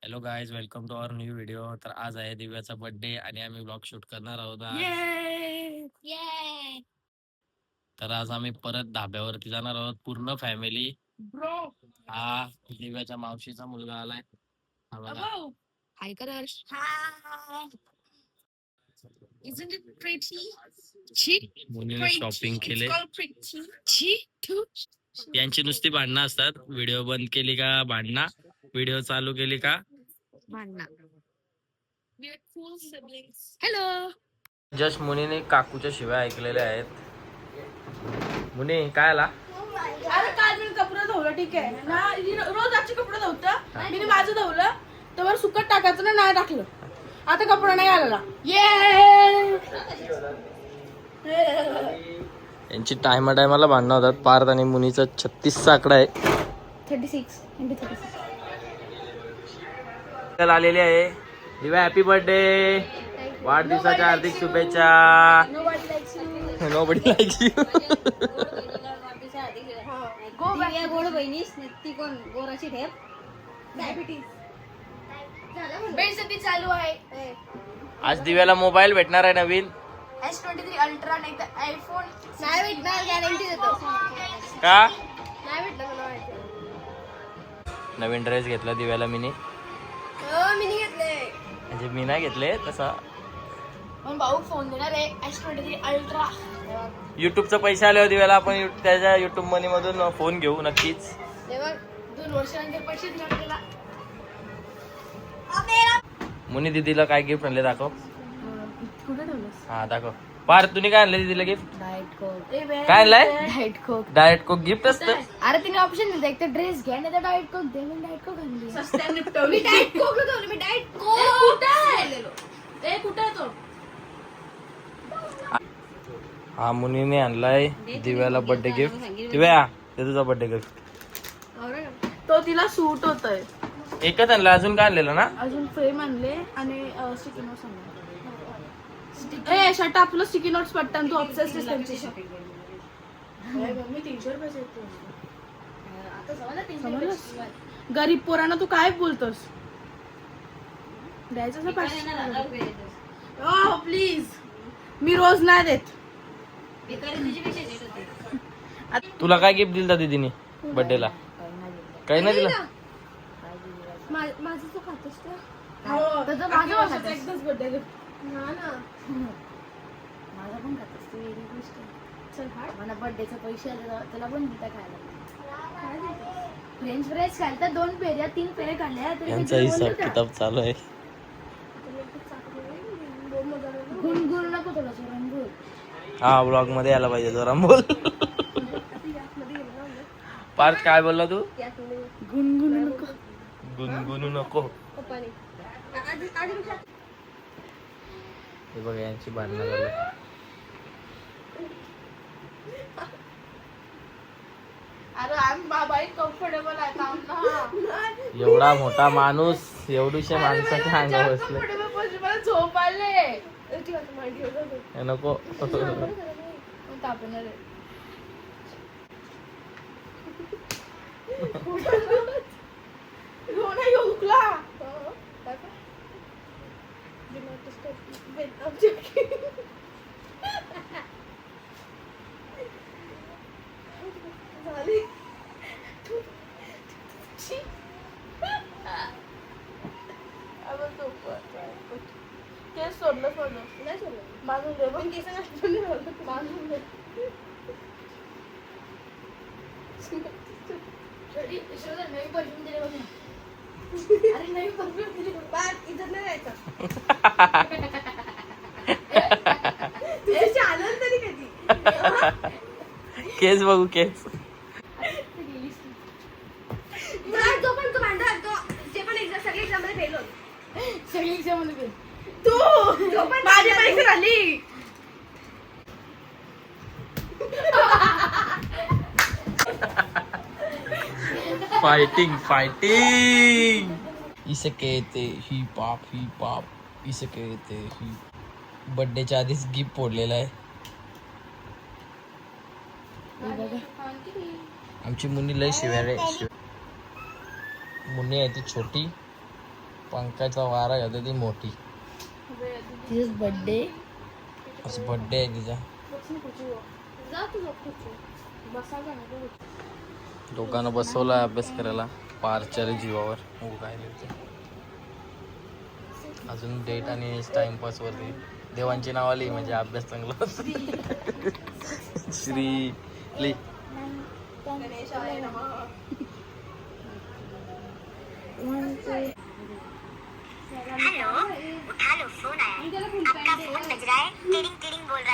Hello guys, welcome to our new video. तर आज आहे दिव्याचा बर्थडे आणि आम्ही ब्लॉग शूट करणार आहोत आज. तर आज आम्ही परत धाब्यावरती जाणार आहोत पूर्ण फॅमिली. हा दिव्याच्या मावशीचा मुलगा आलाय. हा बघा. हाय कर हर्ष. Isn't it pretty? मुलीने शॉपिंग It's केले. called pretty. Too. यांची नुसती भांडणं असतात. व्हिडिओ बंद केली का भांडणं, व्हिडिओ चालू केली का भांडणं. We are cool siblings. Hello. Just मुनीने काकूच्या शिव्या ऐकलेल्या आहेत. मुनी काय आला? अरे काल मी कपडे धुवलं, ठीक आहे ना, रोज आजचे कपडे धुवतं मी माझं धुवलं तर सुकट टाकायचं ना, नाही टाकलं. आता कपडा नाही आलेला. यांची टायमाला भांडणं होतात. पार्थ आणि मुनीचा 36चा आकडा आहे. 36 आलेली आहे. दिव्या हॅपी बर्थडे, वाढदिवसाच्या हार्दिक शुभेच्छा. Nobody likes you. गोड बहिणीस ती कोण गोराची ठेप बेइज्जती चालू आहे. आज दिव्याला मोबाईल भेटणार आहे नवीन. S23 अल्ट्रा नाही तर आयफोन नाही भेटणार, गॅरंटी देतो. का नाही भेटलं मला माहिती. नवीन ड्रेस घेतला दिव्याला मिनी. मी नाही घेतले. म्हणजे मी नाही घेतले तसा. मग भाऊ फोन देणार आहे S23 अल्ट्रा. युट्यूबचे पैसे आले होते दिव्याला, आपण त्याच्या युट्यूब मनी मधून फोन घेऊ नक्कीच. तेव्हा 2 वर्षानंतर पैसे दिले आपल्याला. मुनी दीदीला काय गिफ्ट आणले दाखव. कुठे ठेवलंस? हा दाखव. पार्थ तुम्ही काय आणले दीदीला गिफ्ट? डाएट कोक. काय आणलंय? डाएट कोक. डायट कोक गिफ्ट असतं. अरे तिने ऑप्शन दिले, एक तर ड्रेस घ्या नाही तर डाएट कोक दे. मी डाएट कोक आणली. सस्त्या निपटवली. मी डाएट कोक ठेवली. मी डाएट कोक कुठे आहे तो? हा मुनीने आणलाय दिव्याला बर्थडे गिफ्ट. दिव्या ते तुझा बर्थडे गिफ्ट. तो तिला सूट होतोय. एकच आणलं, अजून काय आणलेलं ना? अजून फ्रेम आणले आणि स्टिकी नोट्स आणले. ए शट आपलं स्टिकी नोट्स पटकन, तू ऑब्सेस्ड त्यांच्याशी. मम्मी 300 रुपये समजलंस? गरीब पोरांना तू काय बोलतोस? द्यायचं 500. हो प्लीज, मी रोज नाही देत. तुला काय गिफ्ट दिलं दीदीने बर्थडेला? काही नाही दिला. माझं तो खातोस का? त्याचं माझं वर्षाचं एकदाच बर्थडे गिफ्ट. माझा पण खातोस तू, वेगळी गोष्ट आहे. चल हाड. मला बर्थडेचे पैसे आले त्याला पण दिता खायला. फ्रेंच फ्राईज खायला 2 पेऱ्या 3 पेऱ्या खाल्ल्या तरी यांचा हिसाब किताब चालू आहे. गुणगुण नको थोडंसं रंगून. हा ब्लॉग मध्ये आला पाहिजे जरा बोल. पार्थ काय बोलला तू? गुणगुणू नको. गुणगुणू नको. हे बघा यांची भांडणं झालं. अरे आम्ही बाबा कम्फर्टेबल आहे काम ना. एवढा मोठा माणूस एवढीशा माणसाच्या अंगावर बसले. कम्फर्टेबल मला झोप आले. हे नको. तापणार आहे. हुकला. केस सोडलं नाही सोडलं. बाजून दे पण केस बाजून दे. नवी परफ्यूम दिले बघ. अरे नाही परफ्यूम दिली. इथं नाही जायचं. तुझी आनंद तरी कधी. केस बघू केस. जो पण तू भांडा तो ते पण एक्झाम सगळे एक्झाम मध्ये फेल होत. सगळी exam मध्ये गेली. तू माझी परीक्षा झाली. फायटिंग. इसे कहते हिप हॉप. इसे कहते ही. बर्थडेच्या आधीच गिफ्ट फोडलेला आहे. आमची मुनी लय शिव्या रे. मुन्नी आहे ती छोटी पंखाचा वारा घेते ती मोठी. तिचा बर्थडे. असं बर्थडे आहे तिचा. दोघांना बसवलाय अभ्यास करायला पारच्या जीवावर. हो काय लिहिते अजून डेट आणि टाइमपास वरती देवांची नाव आली म्हणजे अभ्यास चांगला होतो. श्री ली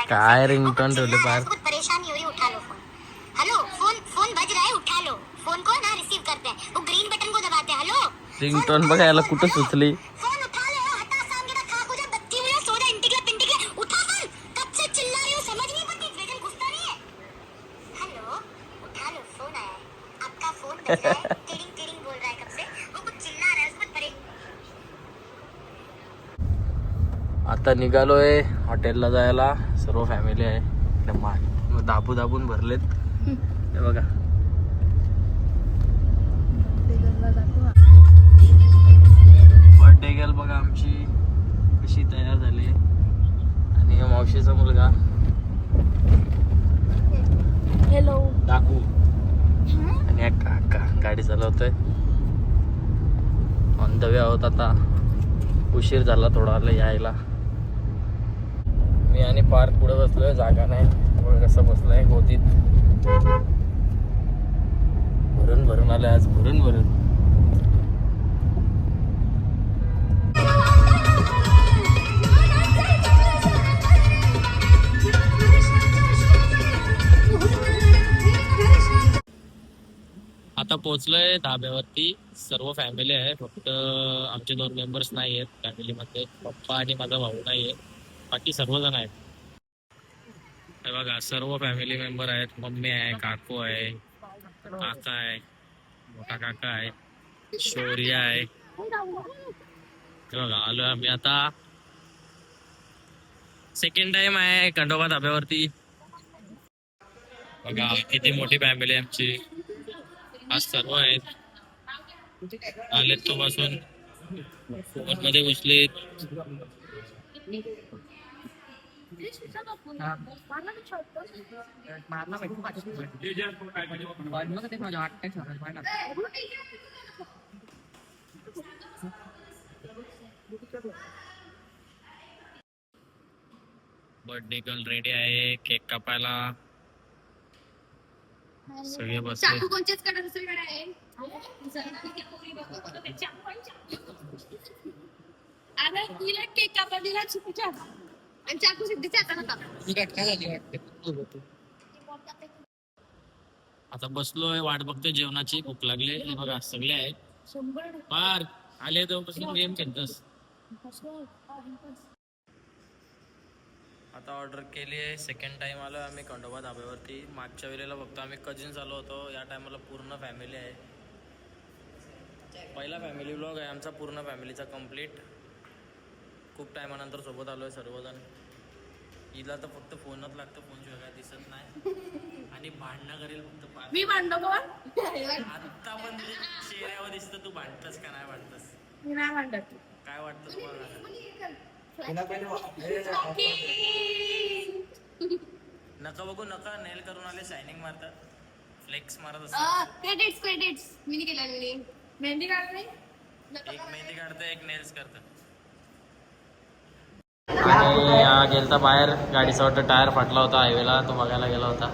काय रिंगटोन ठेवले पार. परेशानी हो रही, उठा लो फोन. हेलो, फोन बज रहा है, उठा लो फोन को ना. रिसीव करते हैं वो ग्रीन बटन को दबाते हैं. हेलो, रिंगटोन बघायला कुठं सुचली. फोन उठा लो, हटा सामने का खाक हो जा, बत्ती हुई है, सो जा, इंटिकला उठा फोन. कब से चिल्ला रही हूँ, समझ नहीं पड़ती, वेगन घुसता नहीं है. हेलो, उठा लो, फोन आया है, आपका फोन बज रहा है, टिडिंग बोल रहा है कब से, वो कुछ चिल्ला रहा है, उसको आता निघालोय हॉटेलला जायला. सर्व फॅमिली आहे. दाबून भरलेत हे बघा. बर्थडे गर्ल बघा आमची कशी तयार झाली. आणि मावशीचा मुलगा हॅलो दाखवू आणि एक काका गाडी चालवतोय. ऑन द वे आहोत आता. उशीर झाला थोडा यायला. मी आणि पार्क पुढे बसलोय, जागा नाही. कसं बसलाय गोदीत. भरून आले आज भरून. आता पोहोचलोय धाब्यावरती. सर्व फॅमिली आहे, फक्त आमचे 2 मेंबर्स नाही आहेत फॅमिलीमध्ये. पप्पा आणि माझा भाऊ नाही आहे, बाकी सर्वजण आहेत. हे बघा सर्व फॅमिली मेंबर आहेत. मम्मी आहे, काकू आहे, काका आहे, मोठा काका आहे, शौर्य आहे. हे बघा आलोय आम्ही आता. सेकंड टाइम आहे खंडोबा धाब्यावरती. बघा किती मोठी फॅमिली आहे आमची. आज सर्व आहेत आलेत तो पासून फोन मध्ये घुसलेत. बर्थडे गर्ल रेडी आहे केक कापायला. सगळे बसले. चाकू कोणच्याच कडे दुसरीकडे आहे. अरे तिला केक कापा दिला चुकीच्या आणि चाकू सिद्धीच्या हाताने कापा. आता बसलोय वाट बघतोय जेवणाची. भूक लागली. हे बघा सगळे आहेत. पार आले तेव्हापासून गेम खेळतोस. आता ऑर्डर केली आहे. सेकंड टाइम आलो आम्ही खंडोबा धाब्यावरती. मागच्या वेळेला बघतो आम्ही कजिन्स आलो होतो. या टायमाला पूर्ण फॅमिली आहे. पहिला फॅमिली ब्लॉग आहे आमचा पूर्ण फॅमिलीचा कम्प्लीट. खूप टायमानंतर सोबत आलो आहे सर्वजण. हिला तर फक्त फोनच लागतं, फोनशिवाय काय दिसत नाही. आणि भांडणं करेल फक्त. मी भांडतो का? आत्ता पण चेहऱ्यावर दिसतं तू भांडतस का नाही भांडतस. मी नाही भांडत. काय वाटतं तुम्हाला? नका बघू नका. नेल करून आले, शायनिंग मारतात, फ्लेक्स मारत असतात. क्रेडिट्स मी नाही केलं. मेहंदी काढ नाही. एक मेहंदी काढतं, एक नेल्स करतं. आणि गेलता बाहेर. गाडीचा वाटतं टायर फाटला होता हायवेला, तो बघायला गेला होता.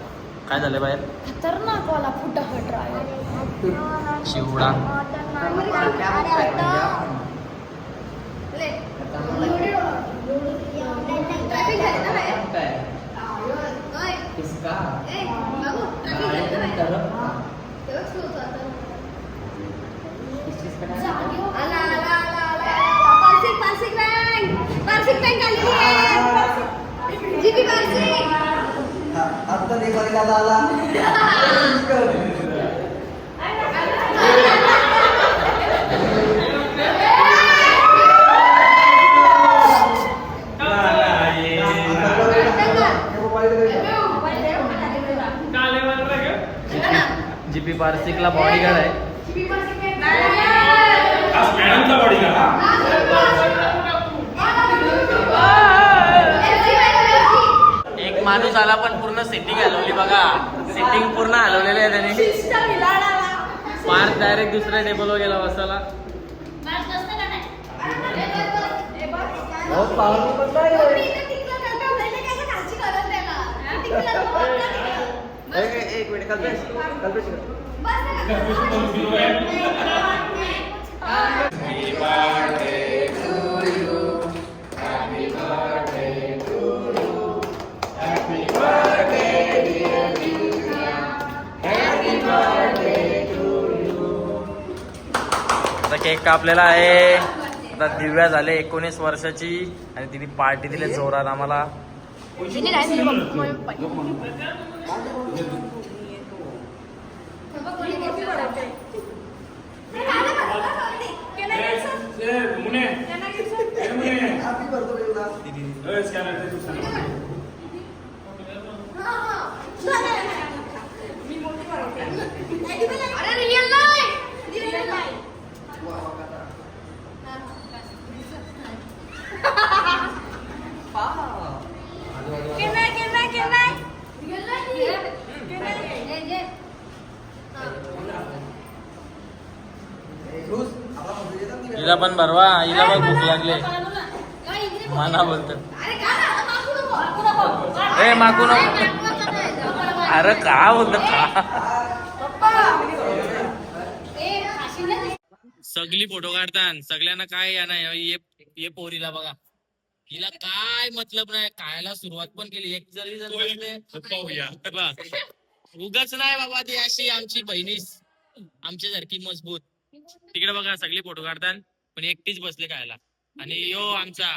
काय झालं बाहेर? खतरनाक वाला फुटाफट ड्रायव्हर शिवडा. जीपी पार्सिकला बॉडीगार्ड आहे. एक माणूस आला पण पूर्ण सेटिंग हलवली बघा. सेटिंग पूर्ण हलवलेली आहे त्याने. पार्क डायरेक्ट दुसऱ्या टेबलवर गेला बसायला. एक मिनिट कल्पेश आता केक कापलेला आहे. आता दिव्या झाले 19 वर्षाची आणि तिने पार्टी दिली जोरात आम्हाला. हिला पण भरवा. हिला पण भूक लागले. माना बोलत ए माकू नको. अरे का बोलत सगळी फोटो काढतात. सगळ्यांना काय या नाही ये पोरीला बघा. हिला काय मतलब नाही. खायला सुरुवात पण केली. एक जरी उगाच नाही बाबा. ती अशी आमची बहिणीच आमच्या सारखी मजबूत. तिकडे बघा सगळी फोटो काढतात पण एकटीच बसले खायला. आणि यो आमचा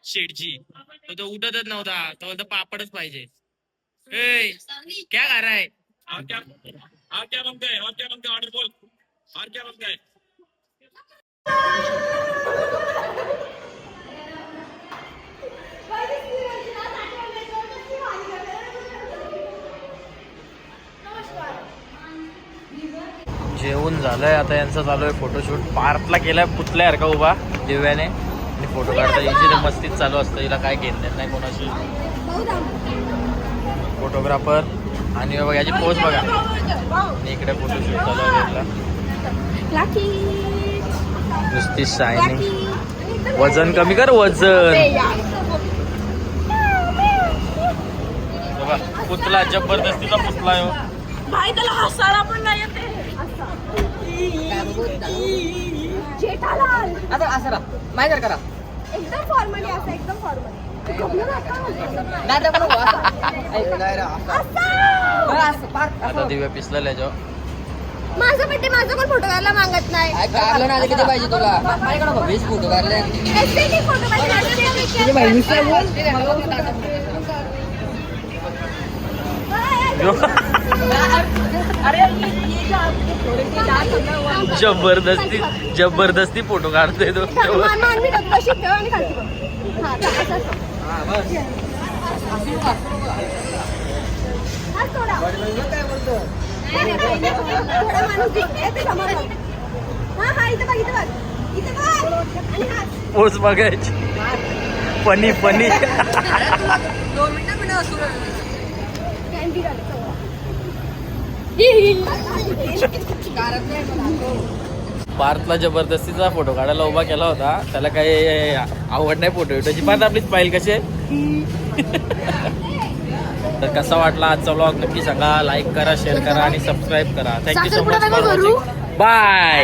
शेठजी तो उठतच नव्हता. तो पापडच पाहिजे. ए क्या खा रहा है? और क्या बनता है? ऑर्डर बोल. और क्या बनता है? जेवण झालंय. आता यांचा चालू आहे फोटोशूट. पार्कला केलाय पुतल्यासारखा उभा दिव्याने. आणि फोटो काढता इथे मस्तीच चालू असतं. हिला काय घेणं नाही कोणाशी. फोटोग्राफर आणि बघा याची पोज बघा. आणि इकडे फोटोशूट चालू आहे. नुसती शायनिंग. वजन कमी कर वजन. बघा पुतला जबरदस्तीचा पुतला आहे. भाई त्याला हसायला पण नाही येते. जेठालाल आता असं राहा माहिती करा. एकदम फॉर्मली असं एकदम फॉर्मली. आता दिव्या पिसलेल्या जो. माझा बड्डे माझा पण फोटो काढला मागत नाही. काढलं ना किती पाहिजे तुला? माझ्याकडे वीस फोटो काढले. फोटो बहिणीचा जबरदस्ती फोटो काढतोय तो. पोच बघायची. फनी पार्थला जबरदस्तीचा फोटो काढायला उभा केला होता. त्याला काही आवड नाही फोटो त्याची. पार्थ आपलीच पाहिजे कसे. तर कसा वाटला आजचा व्लॉग नक्की सांगा. लाईक करा, शेअर करा आणि सबस्क्राईब करा. Thank you so much for watching. Bye.